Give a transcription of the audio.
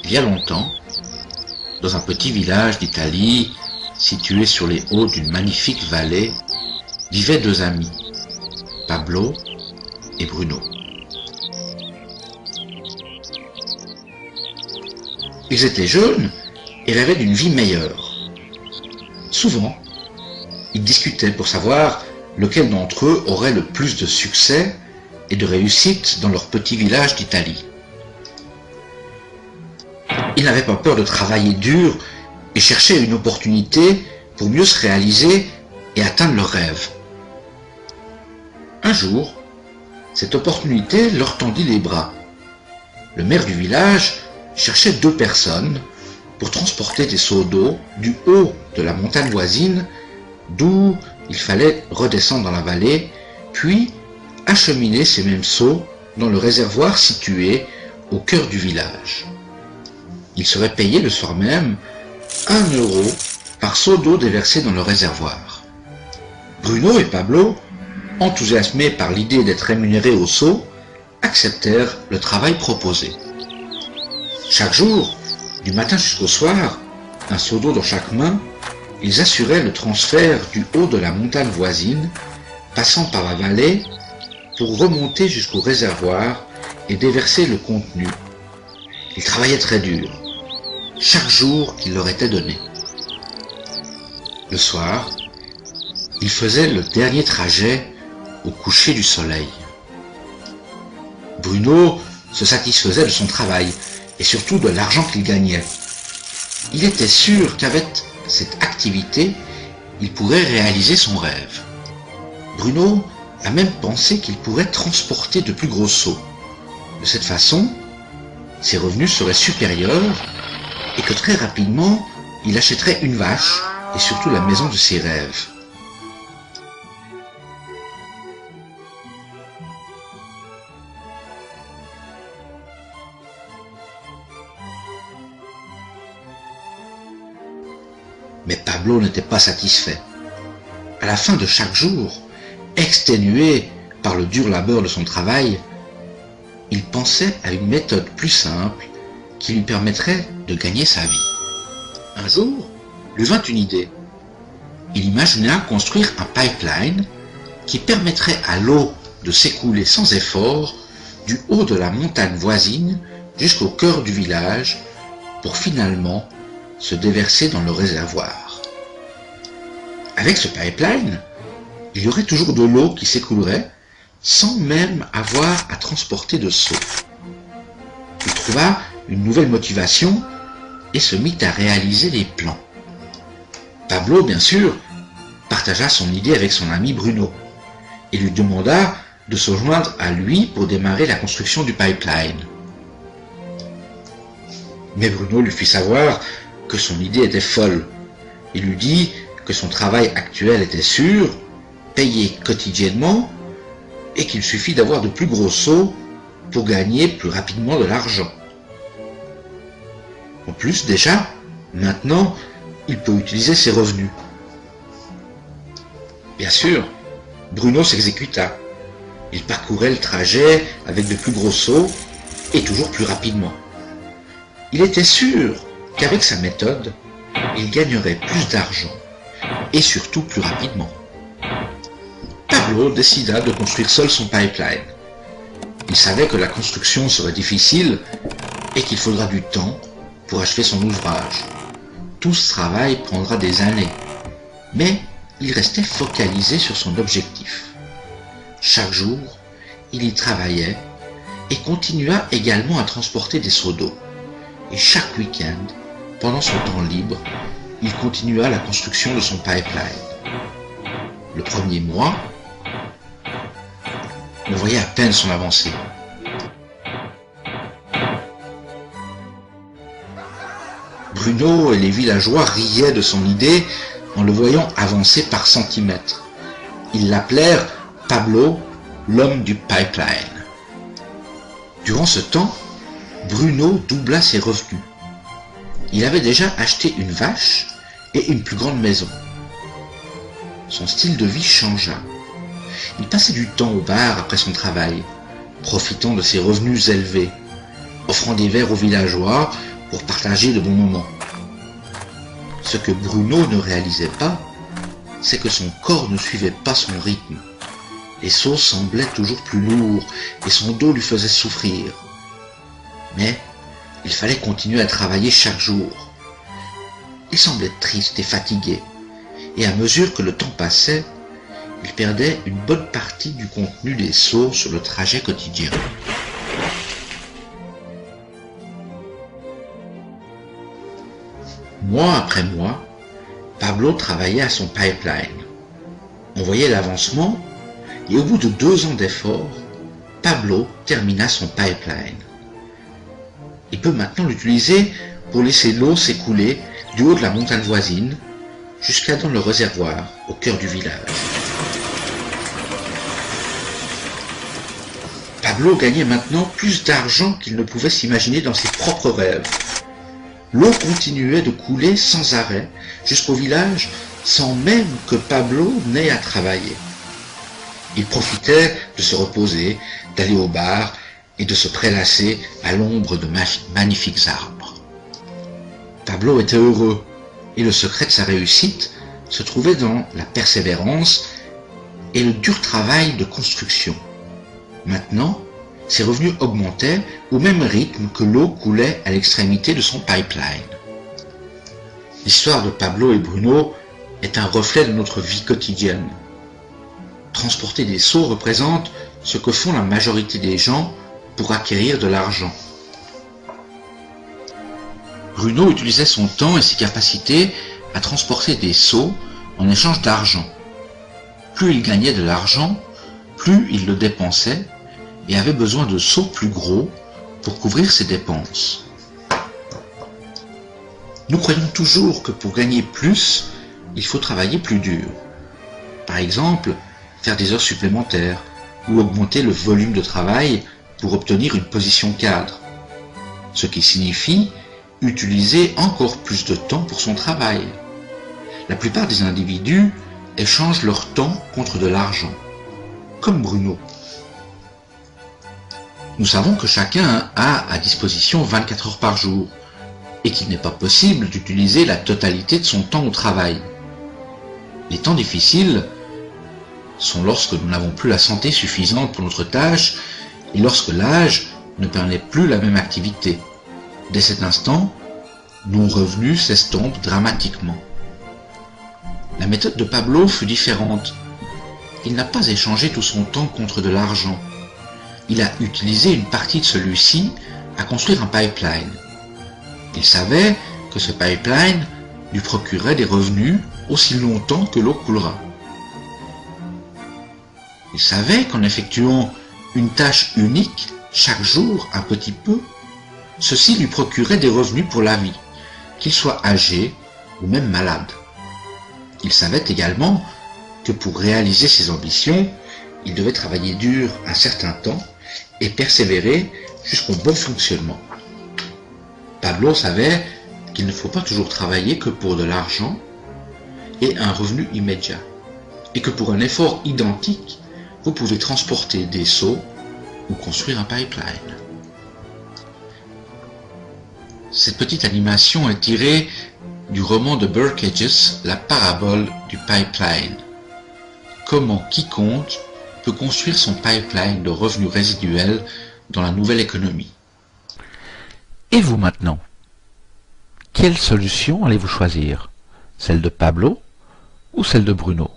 Il y a longtemps, dans un petit village d'Italie, situé sur les hauts d'une magnifique vallée, vivaient deux amis, Pablo et Bruno. Ils étaient jeunes et rêvaient d'une vie meilleure. Souvent, ils discutaient pour savoir lequel d'entre eux aurait le plus de succès et de réussite dans leur petit village d'Italie. Ils n'avaient pas peur de travailler dur et cherchaient une opportunité pour mieux se réaliser et atteindre leurs rêves. Un jour, cette opportunité leur tendit les bras. Le maire du village cherchait deux personnes pour transporter des seaux d'eau du haut de la montagne voisine, d'où il fallait redescendre dans la vallée, puis acheminer ces mêmes seaux dans le réservoir situé au cœur du village. Ils seraient payés le soir même 1 € par seau d'eau déversé dans le réservoir. Bruno et Pablo, enthousiasmés par l'idée d'être rémunérés au seau, acceptèrent le travail proposé. Chaque jour, du matin jusqu'au soir, un seau d'eau dans chaque main, ils assuraient le transfert du haut de la montagne voisine, passant par la vallée, pour remonter jusqu'au réservoir et déverser le contenu. Ils travaillaient très dur, chaque jour qu'il leur était donné. Le soir, ils faisaient le dernier trajet au coucher du soleil. Bruno se satisfaisait de son travail et surtout de l'argent qu'il gagnait. Il était sûr qu'avec cette activité, il pourrait réaliser son rêve. Bruno a même pensé qu'il pourrait transporter de plus gros seaux. De cette façon, ses revenus seraient supérieurs et que très rapidement, il achèterait une vache et surtout la maison de ses rêves. Mais Pablo n'était pas satisfait. À la fin de chaque jour, exténué par le dur labeur de son travail, il pensait à une méthode plus simple qui lui permettrait de gagner sa vie. Un jour, lui vint une idée. Il imagina construire un pipeline qui permettrait à l'eau de s'écouler sans effort du haut de la montagne voisine jusqu'au cœur du village pour finalement se déverser dans le réservoir. Avec ce pipeline, il y aurait toujours de l'eau qui s'écoulerait sans même avoir à transporter de seaux. Il trouva une nouvelle motivation et se mit à réaliser les plans. Pablo, bien sûr, partagea son idée avec son ami Bruno et lui demanda de se joindre à lui pour démarrer la construction du pipeline. Mais Bruno lui fit savoir que son idée était folle. Il lui dit que son travail actuel était sûr, payé quotidiennement, et qu'il suffit d'avoir de plus gros seaux pour gagner plus rapidement de l'argent. En plus, déjà, maintenant, il peut utiliser ses revenus. Bien sûr, Bruno s'exécuta. Il parcourait le trajet avec de plus gros seaux et toujours plus rapidement. Il était sûr qu'avec sa méthode, il gagnerait plus d'argent et surtout plus rapidement. Pablo décida de construire seul son pipeline. Il savait que la construction serait difficile et qu'il faudra du temps pour achever son ouvrage. Tout ce travail prendra des années, mais il restait focalisé sur son objectif. Chaque jour, il y travaillait et continua également à transporter des seaux d'eau. Et chaque week-end, pendant son temps libre, il continua la construction de son pipeline. Le premier mois, on voyait à peine son avancée. Bruno et les villageois riaient de son idée en le voyant avancer par centimètres. Ils l'appelèrent Pablo, l'homme du pipeline. Durant ce temps, Bruno doubla ses revenus. Il avait déjà acheté une vache et une plus grande maison. Son style de vie changea. Il passait du temps au bar après son travail, profitant de ses revenus élevés, offrant des verres aux villageois pour partager de bons moments. Ce que Bruno ne réalisait pas, c'est que son corps ne suivait pas son rythme. Les sauts semblaient toujours plus lourds et son dos lui faisait souffrir. Mais il fallait continuer à travailler chaque jour. Il semblait triste et fatigué, et à mesure que le temps passait, il perdait une bonne partie du contenu des sauts sur le trajet quotidien. Mois après mois, Pablo travaillait à son pipeline. On voyait l'avancement, et au bout de 2 ans d'efforts, Pablo termina son pipeline. Il peut maintenant l'utiliser pour laisser l'eau s'écouler du haut de la montagne voisine jusqu'à dans le réservoir au cœur du village. Pablo gagnait maintenant plus d'argent qu'il ne pouvait s'imaginer dans ses propres rêves. L'eau continuait de couler sans arrêt jusqu'au village sans même que Pablo n'ait à travailler. Il profitait de se reposer, d'aller au bar et de se prélasser à l'ombre de magnifiques arbres. Pablo était heureux et le secret de sa réussite se trouvait dans la persévérance et le dur travail de construction. Maintenant, ses revenus augmentaient au même rythme que l'eau coulait à l'extrémité de son pipeline. L'histoire de Pablo et Bruno est un reflet de notre vie quotidienne. Transporter des seaux représente ce que font la majorité des gens pour acquérir de l'argent. Bruno utilisait son temps et ses capacités à transporter des seaux en échange d'argent. Plus il gagnait de l'argent, plus il le dépensait et avait besoin de seaux plus gros pour couvrir ses dépenses. Nous croyons toujours que pour gagner plus, il faut travailler plus dur. Par exemple, faire des heures supplémentaires ou augmenter le volume de travail pour obtenir une position cadre. Ce qui signifie utiliser encore plus de temps pour son travail. La plupart des individus échangent leur temps contre de l'argent, comme Bruno. Nous savons que chacun a à disposition 24 heures par jour et qu'il n'est pas possible d'utiliser la totalité de son temps au travail. Les temps difficiles sont lorsque nous n'avons plus la santé suffisante pour notre tâche et lorsque l'âge ne permet plus la même activité. Dès cet instant, nos revenus s'estompent dramatiquement. La méthode de Pablo fut différente. Il n'a pas échangé tout son temps contre de l'argent. Il a utilisé une partie de celui-ci à construire un pipeline. Il savait que ce pipeline lui procurerait des revenus aussi longtemps que l'eau coulera. Il savait qu'en effectuant une tâche unique, chaque jour un petit peu, ceci lui procurait des revenus pour la vie, qu'il soit âgé ou même malade. Il savait également que pour réaliser ses ambitions, il devait travailler dur un certain temps et persévérer jusqu'au bon fonctionnement. Pablo savait qu'il ne faut pas toujours travailler que pour de l'argent et un revenu immédiat, et que pour un effort identique, vous pouvez transporter des seaux ou construire un pipeline. Cette petite animation est tirée du roman de Burke Hedges, La parabole du pipeline. Comment quiconque peut construire son pipeline de revenus résiduels dans la nouvelle économie. Et vous maintenant? Quelle solution allez-vous choisir? Celle de Pablo ou celle de Bruno?